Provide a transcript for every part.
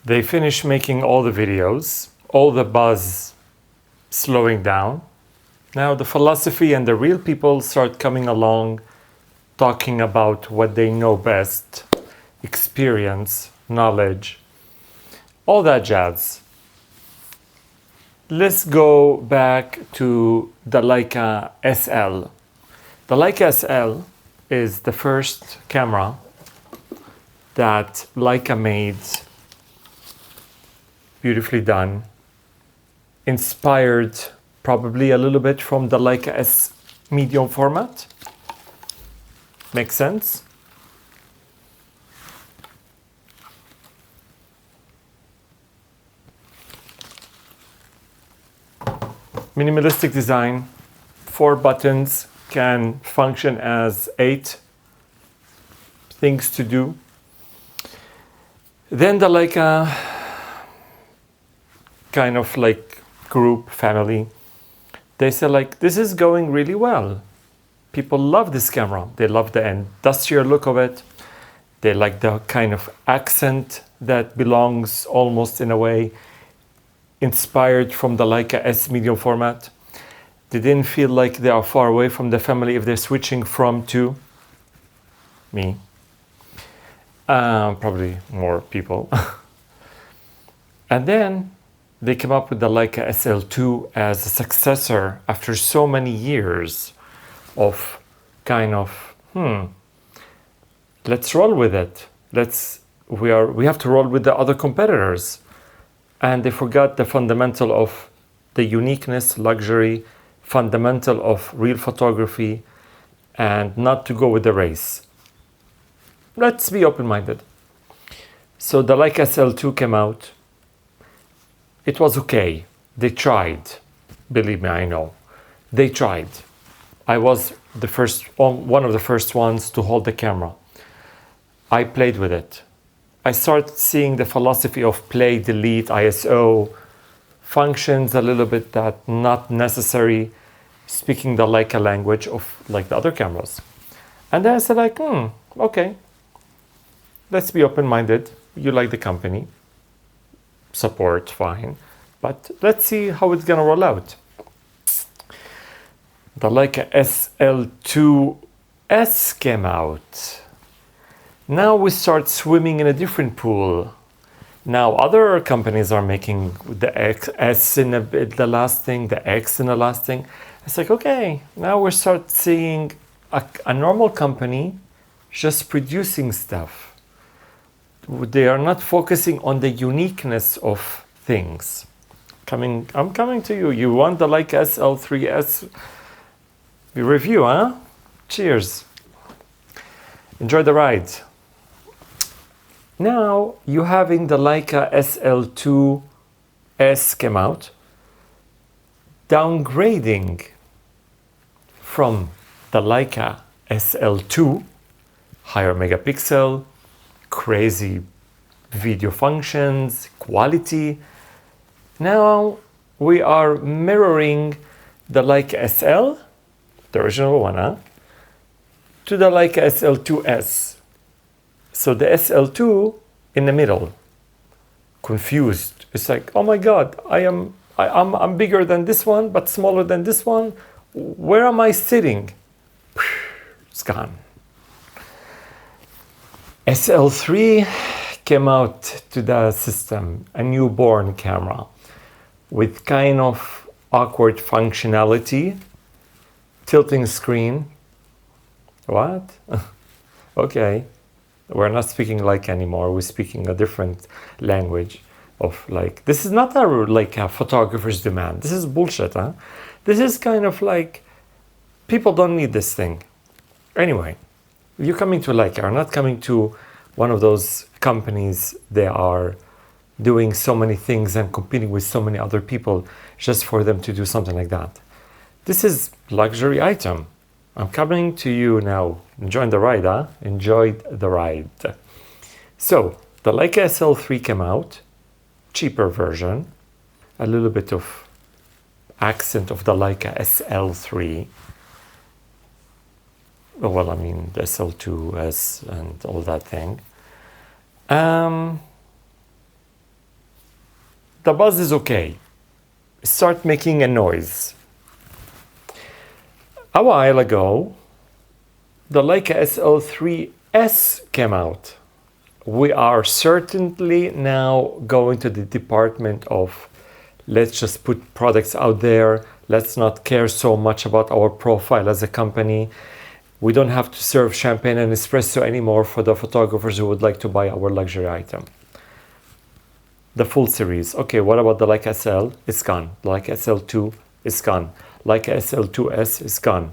They finish making all the videos, all the buzz slowing down. Now the philosophy and the real people start coming along, talking about what they know best, experience, knowledge, all that jazz. Let's go back to the Leica SL. The Leica SL is the first camera that Leica made, beautifully done, inspired probably a little bit from the Leica S medium format. Makes sense? Minimalistic design, 4 buttons can function as 8 things to do. Then the Leica kind of like group, family, they said like, this is going really well. People love this camera. They love the industrial look of it. They like the kind of accent that belongs almost in a way inspired from the Leica S medium format. They didn't feel like they are far away from the family if they're switching from to me. Probably more people. And then they came up with the Leica SL2 as a successor after so many years of kind of, let's roll with it. We have to roll with the other competitors. And they forgot the fundamental of the uniqueness, luxury, fundamental of real photography, and not to go with the race. Let's be open-minded. So the Leica SL2 came out. It was okay. They tried. Believe me, I know. They tried. I was one of the first ones to hold the camera. I played with it. I started seeing the philosophy of play, delete, ISO, functions a little bit that not necessary, speaking the Leica language of like the other cameras. And then I said like, okay, let's be open-minded. You like the company, support, fine. But let's see how it's gonna roll out. The Leica SL2S came out. Now we start swimming in a different pool. Now other companies are making the S in the last thing, the X in the last thing. It's like, okay, now we start seeing a normal company just producing stuff. They are not focusing on the uniqueness of things. I'm coming to you. You want the Leica SL3S review, huh? Cheers. Enjoy the ride. Now you're having the Leica SL2S came out, downgrading from the Leica SL2, higher megapixel, crazy video functions, quality. Now we are mirroring the Leica SL, the original one, to the Leica SL2S. So the SL2 in the middle, confused. It's like, oh my God, I'm bigger than this one, but smaller than this one. Where am I sitting? It's gone. SL3 came out to the system, a newborn camera with kind of awkward functionality, tilting screen. What? Okay. We're not speaking Leica anymore. We're speaking a different language of like, this is not like a photographer's demand. This is bullshit, huh? This is kind of like, people don't need this thing. Anyway, you're coming to Leica, you're not coming to one of those companies. They are doing so many things and competing with so many other people just for them to do something like that. This is luxury item. I'm coming to you now. Enjoy the ride, huh? Enjoyed the ride. So, the Leica SL3 came out, cheaper version, a little bit of accent of the Leica SL3. Well, I mean, the SL2S and all that thing. the buzz is okay. Start making a noise. A while ago, the Leica SL3S came out. We are certainly now going to the department of let's just put products out there. Let's not care so much about our profile as a company. We don't have to serve champagne and espresso anymore for the photographers who would like to buy our luxury item. The full series. Okay, what about the Leica SL? It's gone. The Leica SL2 is gone. Leica SL2S is gone.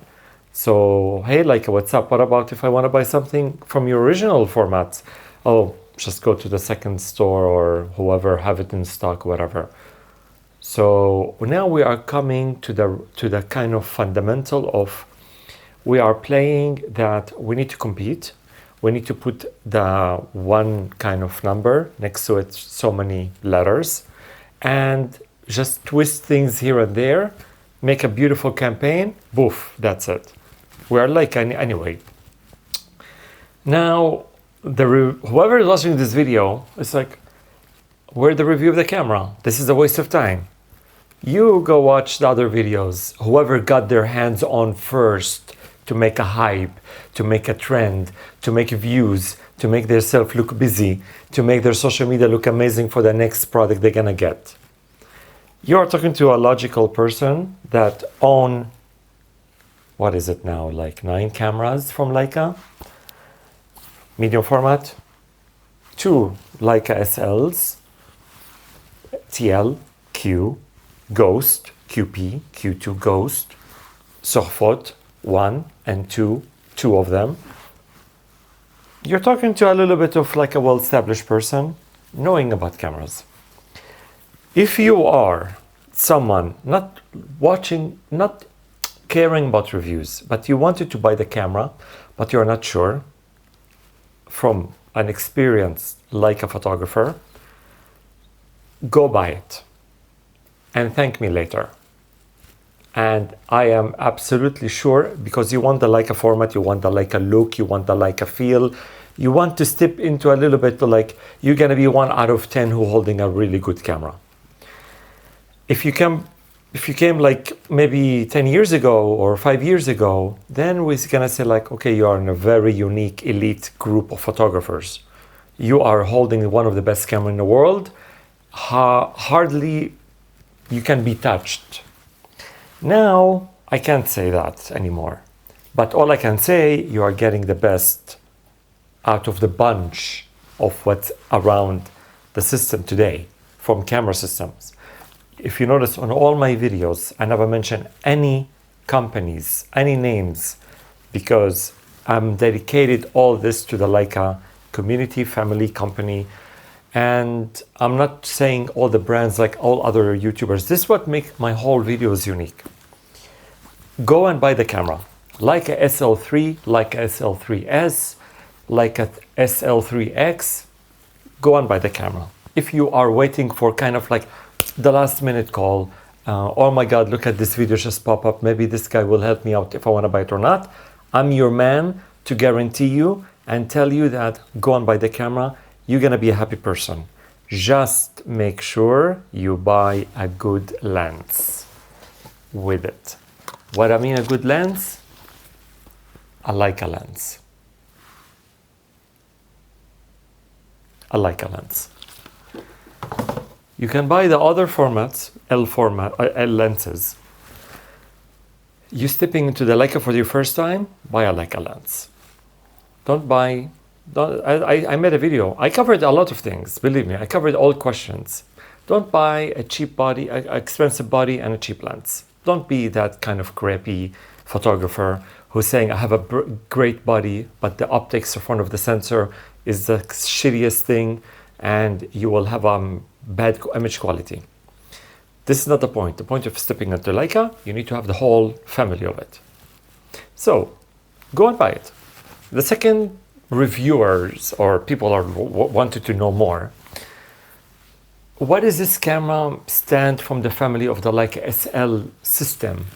So, hey Leica, what's up? What about if I want to buy something from your original formats? Oh, just go to the second store or whoever have it in stock, whatever. So now we are coming to the kind of fundamental of we are playing that we need to compete. We need to put the one kind of number next to it, so many letters, and just twist things here and there, make a beautiful campaign, boof, that's it. We are like anyway. Now, whoever is watching this video, it's like, where's the review of the camera? This is a waste of time. You go watch the other videos. Whoever got their hands on first to make a hype, to make a trend, to make views, to make themselves look busy, to make their social media look amazing for the next product they're gonna get. You are talking to a logical person that own, what is it now, like 9 cameras from Leica, medium format, 2 Leica SLs, TL, Q, Ghost, QP, Q2 Ghost, Surfot, 1 and 2 of them. You're talking to a little bit of like a well-established person knowing about cameras. If you are someone not watching, not caring about reviews, but you wanted to buy the camera, but you're not sure, from an experienced Leica photographer, go buy it and thank me later. And I am absolutely sure, because you want the Leica format, you want the Leica look, you want the Leica feel, you want to step into a little bit like you're gonna be 1 out of 10 who holding a really good camera. If you came like maybe 10 years ago or 5 years ago, then we're gonna say like, okay, you are in a very unique elite group of photographers. You are holding one of the best cameras in the world. Hardly you can be touched. Now, I can't say that anymore. But all I can say, you are getting the best out of the bunch of what's around the system today from camera systems. If you notice on all my videos, I never mention any companies, any names, because I'm dedicated all this to the Leica community, family, company, and I'm not saying all the brands like all other YouTubers. This is what makes my whole videos unique. Go and buy the camera. Leica SL3, Leica SL3S, Leica SL3X. Go and buy the camera. If you are waiting for kind of like the last minute call, oh my God, look at this video just pop up. Maybe this guy will help me out if I want to buy it or not. I'm your man to guarantee you and tell you that go and buy the camera. You're gonna be a happy person. Just make sure you buy a good lens with it. What I mean a good lens? A Leica lens. A Leica lens. You can buy the other formats, L lenses. You stepping into the Leica for your first time, buy a Leica lens. I made a video. I covered a lot of things, believe me. I covered all questions. Don't buy a cheap body, an expensive body and a cheap lens. Don't be that kind of crappy photographer who's saying, I have a great body, but the optics in front of the sensor is the shittiest thing and you will have bad image quality. This is not the point. The point of stepping into Leica, you need to have the whole family of it. So, go and buy it. The second, reviewers or people are wanted to know more. What does this camera stand from the family of the Leica SL system?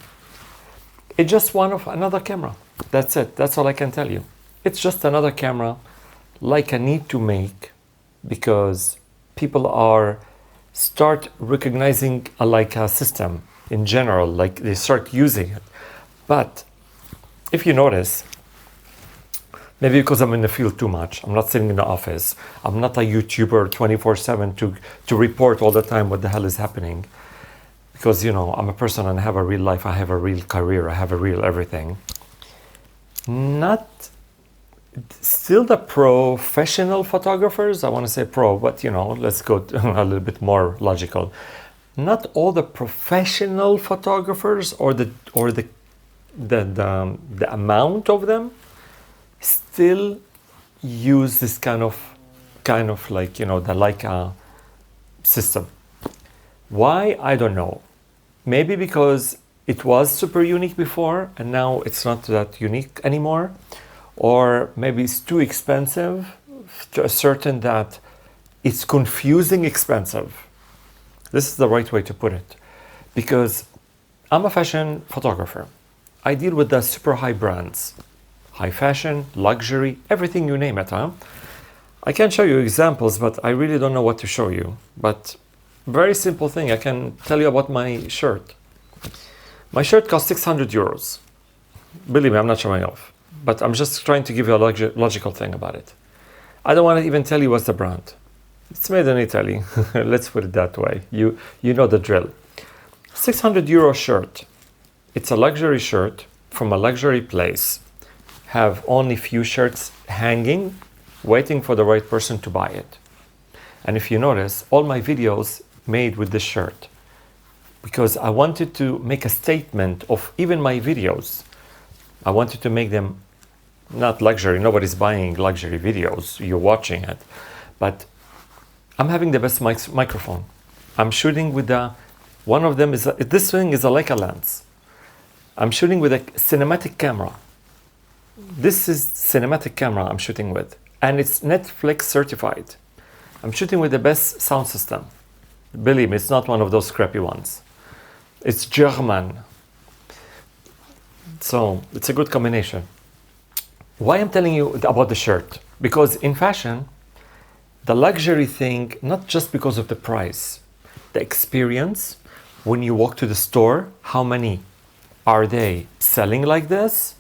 It's just one of another camera. That's it. That's all I can tell you. It's just another camera Leica need to make because people are start recognizing a Leica system in general, like they start using it. But if you notice, maybe because I'm in the field too much, I'm not sitting in the office, I'm not a YouTuber 24/7 to report all the time what the hell is happening. Because, you know, I'm a person and I have a real life, I have a real career, I have a real everything. Not still the professional photographers, I want to say pro, but you know, let's go a little bit more logical. Not all the professional photographers or the amount of them still use this kind of like, you know, the Leica system. Why? I don't know. Maybe because it was super unique before and now it's not that unique anymore. Or maybe it's too expensive to ascertain that it's confusing expensive. This is the right way to put it. Because I'm a fashion photographer. I deal with the super high brands. High fashion, luxury, everything you name it, huh? I can show you examples, but I really don't know what to show you. But very simple thing, I can tell you about my shirt. My shirt costs 600 euros. Believe me, I'm not showing off. But I'm just trying to give you a logical thing about it. I don't want to even tell you what's the brand. It's made in Italy. Let's put it that way. You know the drill. 600 euro shirt. It's a luxury shirt from a luxury place. Have only few shirts hanging, waiting for the right person to buy it. And if you notice, all my videos made with this shirt. Because I wanted to make a statement of even my videos. I wanted to make them not luxury. Nobody's buying luxury videos. You're watching it. But I'm having the best microphone. I'm shooting with one of them is, this thing is a Leica lens. I'm shooting with a cinematic camera. This is cinematic camera I'm shooting with. And it's Netflix certified. I'm shooting with the best sound system. Believe me, it's not one of those crappy ones. It's German. So it's a good combination. Why I'm telling you about the shirt? Because in fashion, the luxury thing, not just because of the price, the experience, when you walk to the store, how many are they selling like this?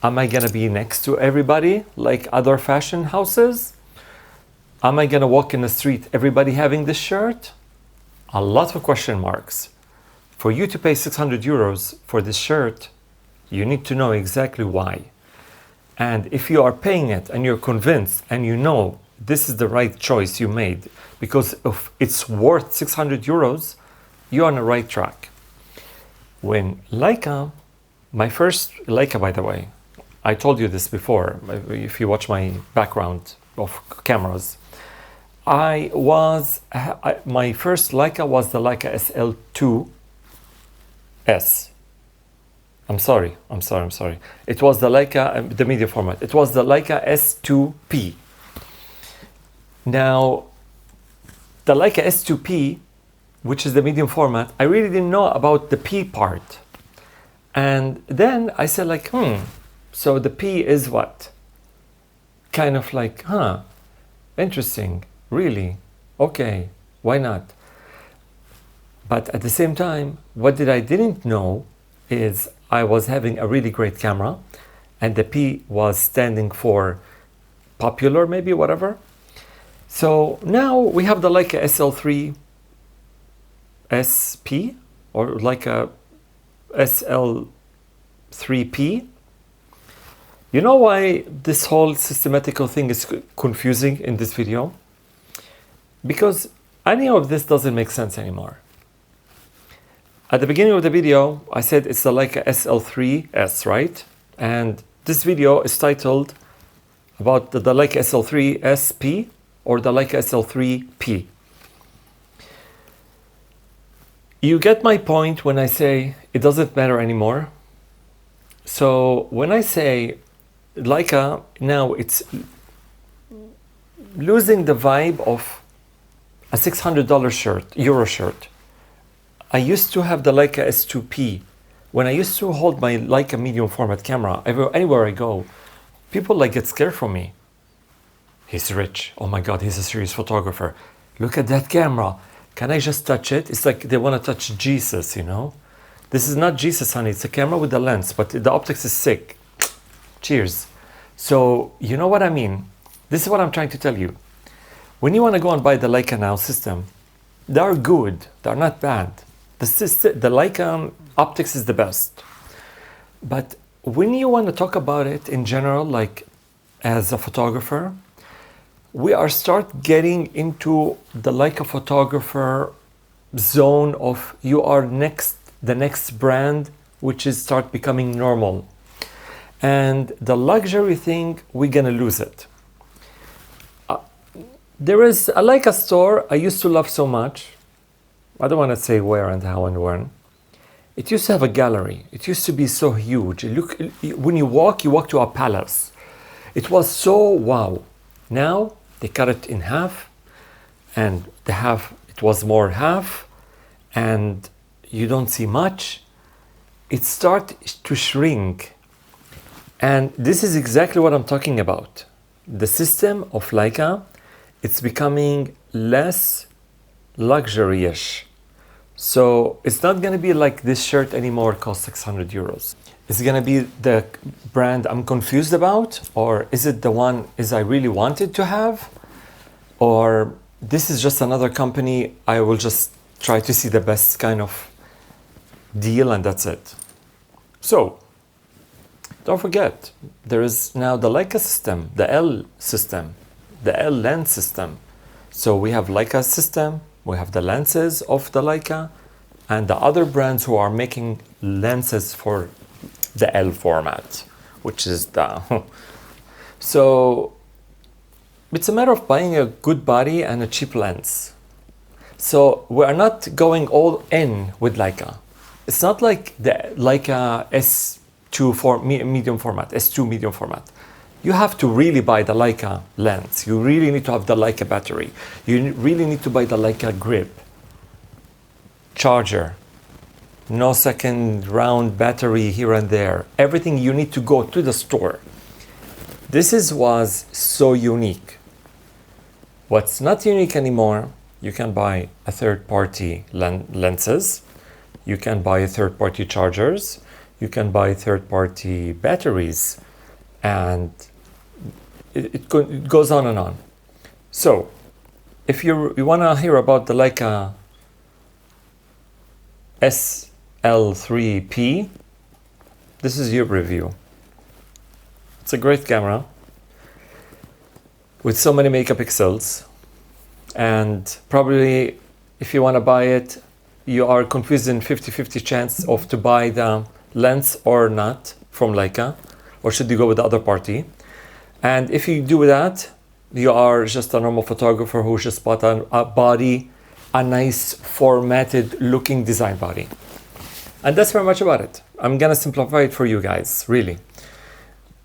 Am I gonna be next to everybody like other fashion houses? Am I gonna walk in the street, everybody having this shirt? A lot of question marks. For you to pay 600 euros for this shirt, you need to know exactly why. And if you are paying it and you're convinced and you know this is the right choice you made because if it's worth 600 euros, you're on the right track. When Leica, my first Leica, by the way, I told you this before, if you watch my background of cameras, my first Leica was the Leica SL3P. I'm sorry. It was the Leica, the medium format. It was the Leica S2P. Now, the Leica S2P, which is the medium format, I really didn't know about the P part. And then I said like, so the P is what? Kind of like, interesting, really? Okay, why not? But at the same time, what I didn't know is I was having a really great camera and the P was standing for popular, maybe, whatever. So now we have the Leica SL3SP or Leica SL3P. You know why this whole systematical thing is confusing in this video? Because any of this doesn't make sense anymore. At the beginning of the video, I said it's the Leica SL3S, right? And this video is titled about the Leica SL3SP or the Leica SL3P. You get my point when I say it doesn't matter anymore. So when I say Leica, now it's losing the vibe of a $600 shirt, Euro shirt. I used to have the Leica S2P. When I used to hold my Leica medium format camera, anywhere I go, people like get scared from me. He's rich. Oh my God, he's a serious photographer. Look at that camera. Can I just touch it? It's like they want to touch Jesus, you know? This is not Jesus, honey. It's a camera with a lens, but the optics is sick. Cheers. So, you know what I mean? This is what I'm trying to tell you. When you want to go and buy the Leica Now system, they are good. They're not bad. The Leica optics is the best. But when you want to talk about it in general, like as a photographer, we are start getting into the Leica photographer zone of you are the next brand, which is start becoming normal. And the luxury thing, we're gonna lose it. There is a Leica store I used to love so much. I don't want to say where and how and when. It used to have a gallery. It used to be so huge. Look, when you walk to a palace. It was so wow. Now they cut it in half, and the half, it was more half, and you don't see much. It starts to shrink. And this is exactly what I'm talking about. The system of Leica, it's becoming less luxury-ish. So it's not going to be like this shirt anymore costs 600 euros. Is it going to be the brand I'm confused about? Or is it the one I really wanted to have? Or this is just another company, I will just try to see the best kind of deal and that's it. So, don't forget, there is now the Leica system, the L system, the L lens system. So we have Leica system, we have the lenses of the Leica, and the other brands who are making lenses for the L format, which is the... So it's a matter of buying a good body and a cheap lens. So we are not going all in with Leica. It's not like the Leica S2 medium format, S2 medium format. You have to really buy the Leica lens. You really need to have the Leica battery. You really need to buy the Leica grip, charger, no second round battery here and there. Everything you need to go to the store. This was so unique. What's not unique anymore, you can buy a third-party lenses. You can buy third-party chargers. You can buy third-party batteries. And it goes on and on. So, if you want to hear about the Leica SL3P, this is your review. It's a great camera with so many megapixels, and probably if you want to buy it, you are confused in 50-50 chance of to buy the lens or not from Leica, or should you go with the other party. And if you do that, you are just a normal photographer who just bought a body, a nice formatted looking design body. And that's very much about it. I'm gonna simplify it for you guys, really.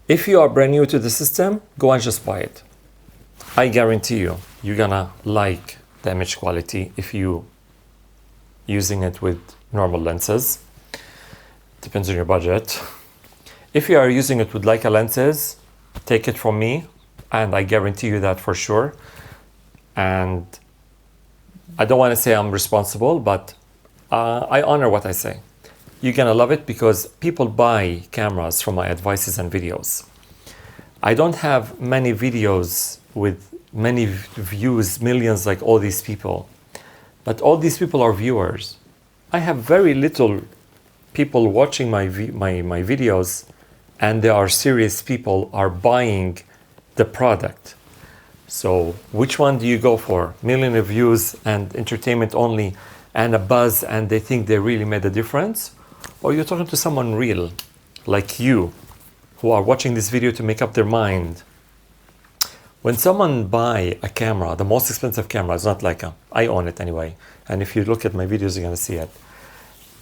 If you are brand new to the system, go and just buy it. I guarantee you, you're gonna like the image quality if you using it with normal lenses. Depends on your budget. If you are using it with Leica lenses, take it from me, and I guarantee you that for sure. And I don't want to say I'm responsible, but I honor what I say. You're gonna love it because people buy cameras from my advices and videos. I don't have many videos with many views, millions like all these people, but all these people are viewers. I have very little people watching my videos, and they are serious people are buying the product. So which one do you go for? Million of views and entertainment only and a buzz and they think they really made a difference? Or you're talking to someone real, like you, who are watching this video to make up their mind. When someone buy a camera, the most expensive camera, it's not Leica, I own it anyway. And if you look at my videos, you're gonna see it.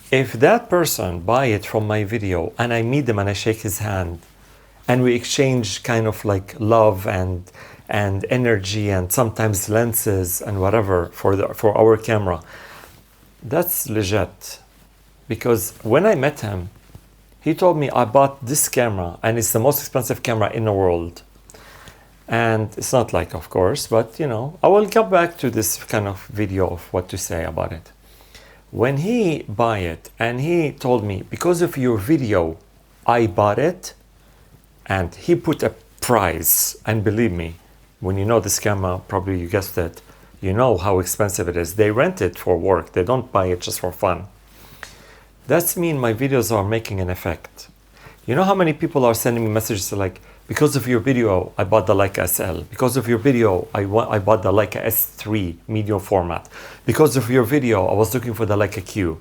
If that person buy it from my video and I meet them and I shake his hand and we exchange kind of like love and energy and sometimes lenses and whatever for our camera, that's legit. Because when I met him, he told me I bought this camera and it's the most expensive camera in the world. And it's not Leica, of course, but you know, I will come back to this kind of video of what to say about it. When he bought it and he told me, because of your video, I bought it, and he put a price, and believe me, when you know this camera, probably you guessed it, you know how expensive it is. They rent it for work. They don't buy it just for fun. That's mean my videos are making an effect. You know how many people are sending me messages like, because of your video, I bought the Leica SL. Because of your video, I bought the Leica S3 medium format. Because of your video, I was looking for the Leica Q.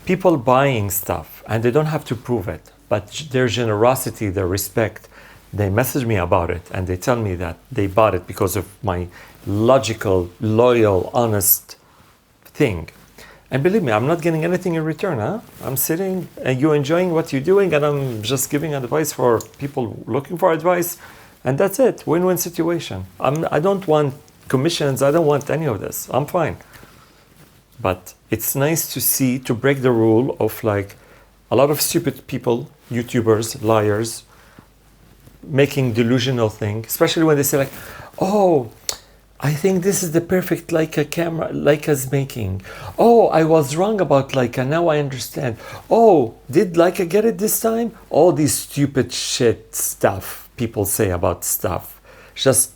People buying stuff, and they don't have to prove it, but their generosity, their respect, they message me about it, and they tell me that they bought it because of my logical, loyal, honest thing. And believe me, I'm not getting anything in return, huh? I'm sitting and you enjoying what you're doing, and I'm just giving advice for people looking for advice, and that's it. Win-win situation. I don't want commissions. I don't want any of this. I'm fine. But it's nice to see, to break the rule of like a lot of stupid people, YouTubers, liars, making delusional things, especially when they say like, oh, I think this is the perfect Leica camera Leica's making. Oh, I was wrong about Leica, now I understand. Oh, did Leica get it this time? All these stupid shit stuff people say about stuff. Just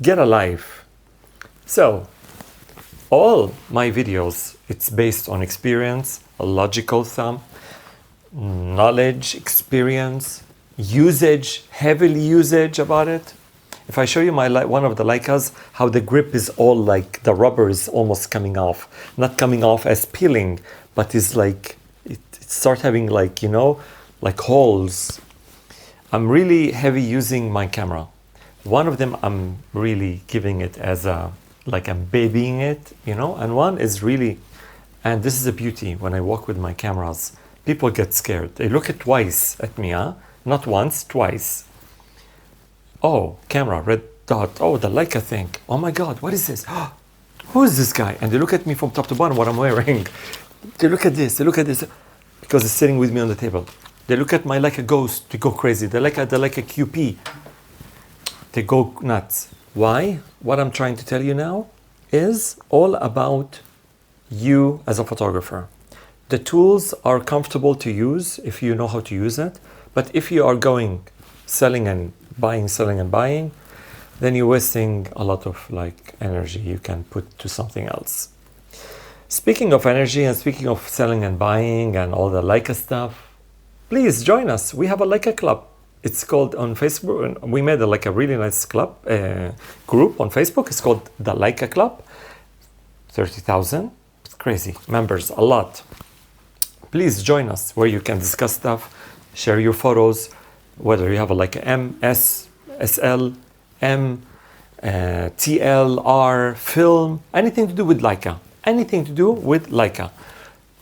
get a life. So, all my videos, it's based on experience, a logical thumb, knowledge, experience, usage, heavily usage about it. If I show you one of the Leicas, how the grip is all like, the rubber is almost coming off. Not coming off as peeling, but it's like, it starts having like, you know, like holes. I'm really heavy using my camera. One of them, I'm really giving it as a, like I'm babying it, you know, and one is really, and this is a beauty when I walk with my cameras. People get scared. They look at twice at me, huh? Not once, twice. Oh, camera, red dot. Oh, the Leica thing. Oh my God, what is this? Who is this guy? And they look at me from top to bottom, what I'm wearing. They look at this, because it's sitting with me on the table. They look at my Leica Ghost, they go crazy. The Leica QP, they go nuts. Why? What I'm trying to tell you now is all about you as a photographer. The tools are comfortable to use if you know how to use it. But if you are going selling and buying, then you're wasting a lot of like energy you can put to something else. Speaking of energy and speaking of selling and buying and all the Leica stuff, please join us. We have a Leica Club. It's called on Facebook. We made like a really nice club group on Facebook. It's called the Leica Club. 30,000. It's crazy. Members, a lot. Please join us where you can discuss stuff, share your photos, whether you have a Leica M, S, SL, M, TL, R, film, anything to do with Leica. Anything to do with Leica.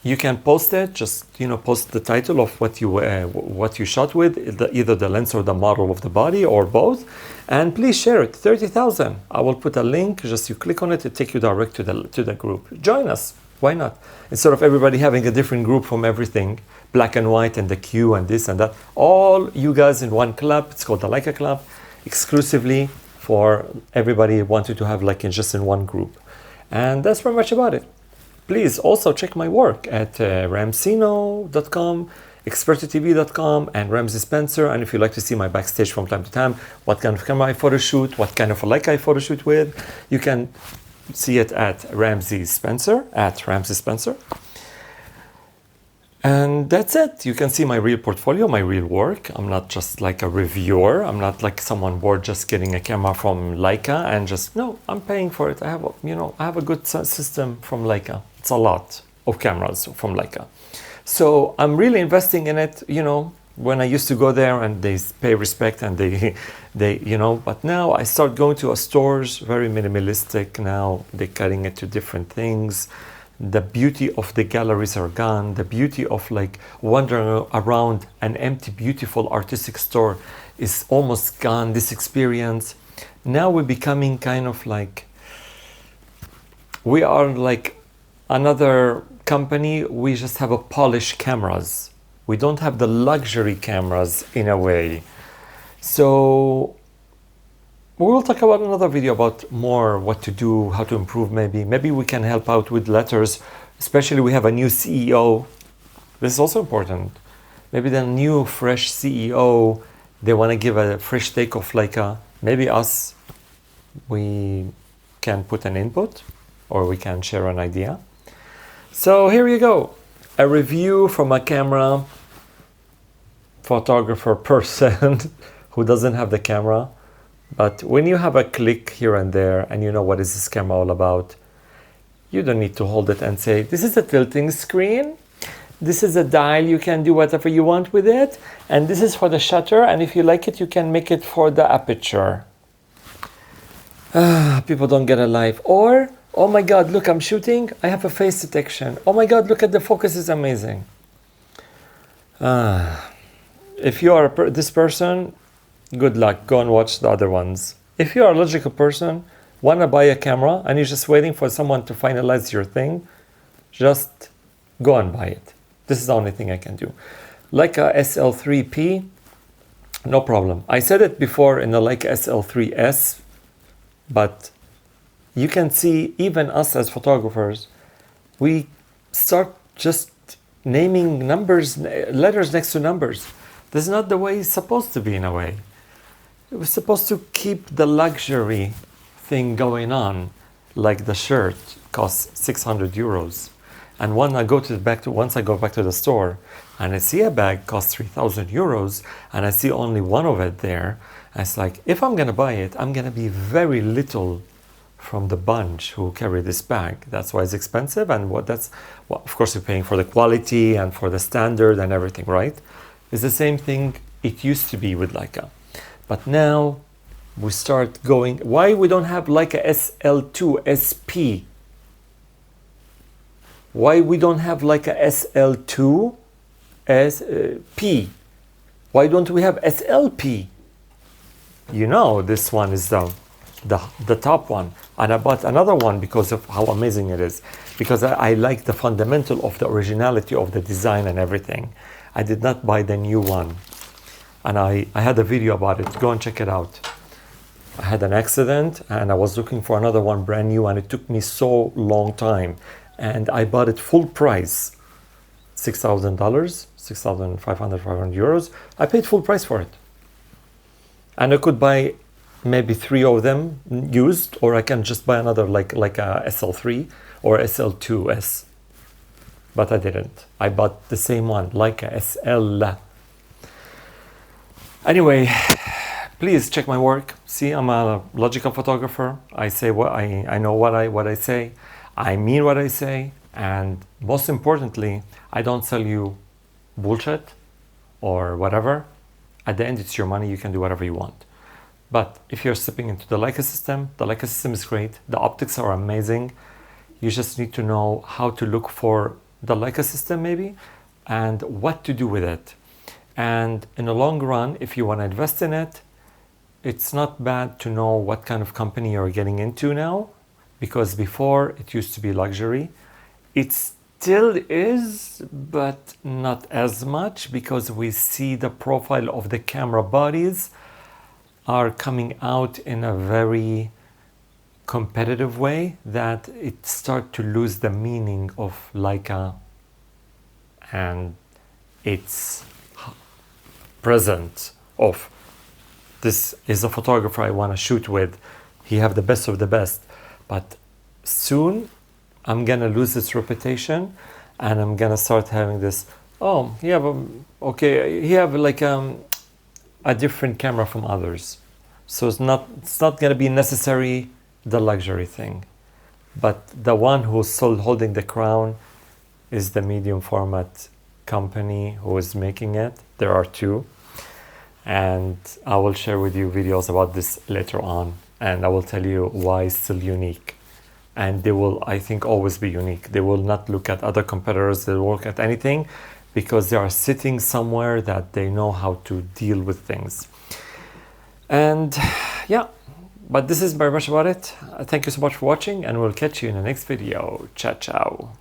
You can post it, just, you know, post the title of what you shot with, either the lens or the model of the body or both, and please share it. 30,000. I will put a link, just you click on it, it take you direct to the group. Join us. Why not? Instead of everybody having a different group from everything, black and white and the Q and this and that, all you guys in one club. It's called the Leica Club, exclusively for everybody who wanted to have like just in one group. And that's pretty much about it. Please also check my work at ramsino.com, expertitv.com, and Ramsey Spencer. And if you'd like to see my backstage from time to time, what kind of camera I photo shoot, what kind of a Leica I photo shoot with, you can see it at Ramsey Spencer. And that's it. You can see my real portfolio, my real work. I'm not just like a reviewer. I'm not like someone bored just getting a camera from Leica and just, no, I'm paying for it. I have a good system from Leica. It's a lot of cameras from Leica. So I'm really investing in it, you know, when I used to go there and they pay respect and they, you know, but now I start going to stores, very minimalistic now. They're cutting it to different things. The beauty of the galleries are gone. The beauty of like wandering around an empty, beautiful artistic store is almost gone, this experience. Now we're becoming kind of like, we are like another company. We just have a polished cameras. We don't have the luxury cameras in a way. So we will talk about another video about more what to do, how to improve. Maybe we can help out with letters, especially we have a new CEO. This is also important. Maybe the new fresh CEO, they want to give a fresh take of Leica. Maybe us, we can put an input or we can share an idea. So here you go, a review from a camera photographer person who doesn't have the camera. But when you have a click here and there and you know what is this camera all about, you don't need to hold it and say, this is a tilting screen, this is a dial, you can do whatever you want with it, and this is for the shutter, and if you like it, you can make it for the aperture. People don't get a life. Or, oh my God, look, I'm shooting, I have a face detection. Oh my God, look at the focus, is amazing. If you are this person, good luck, go and watch the other ones. If you are a logical person, want to buy a camera and you're just waiting for someone to finalize your thing, just go and buy it. This is the only thing I can do. Leica SL3P, no problem. I said it before in the Leica SL3S, but you can see even us as photographers, we start just naming numbers, letters next to numbers. This is not the way it's supposed to be in a way. It was supposed to keep the luxury thing going on, like the shirt costs 600 euros. And once I go back to the store and I see a bag costs 3,000 euros and I see only one of it there, it's like, if I'm gonna buy it, I'm gonna be very little from the bunch who carry this bag. That's why it's expensive, and of course you're paying for the quality and for the standard and everything, right? It's the same thing it used to be with Leica. But now we start going, why we don't have Leica SL2SP? Why we don't have Leica SL2SP? Why don't we have SLP? You know, this one is the top one. And I bought another one because of how amazing it is. Because I like the fundamental of the originality of the design and everything. I did not buy the new one. And I had a video about it. Go and check it out. I had an accident and I was looking for another one brand new, and it took me so long time. And I bought it full price, $6,000, 6,500 euros. I paid full price for it. And I could buy maybe 3 of them used, or I can just buy another like a SL3 or SL2S. But I didn't. I bought the same one, Leica SL. Anyway, please check my work. See, I'm a logical photographer. I say what I know what I say. I mean what I say. And most importantly, I don't sell you bullshit or whatever. At the end, it's your money. You can do whatever you want. But if you're stepping into the Leica system is great. The optics are amazing. You just need to know how to look for the Leica system maybe, and what to do with it. And in the long run, if you want to invest in it, it's not bad to know what kind of company you're getting into now, because before it used to be luxury. It still is, but not as much, because we see the profile of the camera bodies are coming out in a very competitive way that it starts to lose the meaning of Leica and its present of, this is a photographer I want to shoot with. He have the best of the best. But soon I'm gonna lose its reputation, and I'm gonna start having this, oh, he have like a different camera from others. So it's not gonna be necessary the luxury thing. But the one who's still holding the crown is the medium format company who is making it. There are 2. And I will share with you videos about this later on. And I will tell you why it's still unique. And they will, I think, always be unique. They will not look at other competitors, they'll look at anything, because they are sitting somewhere that they know how to deal with things. And yeah, but this is very much about it. Thank you so much for watching, and we'll catch you in the next video. Ciao, ciao.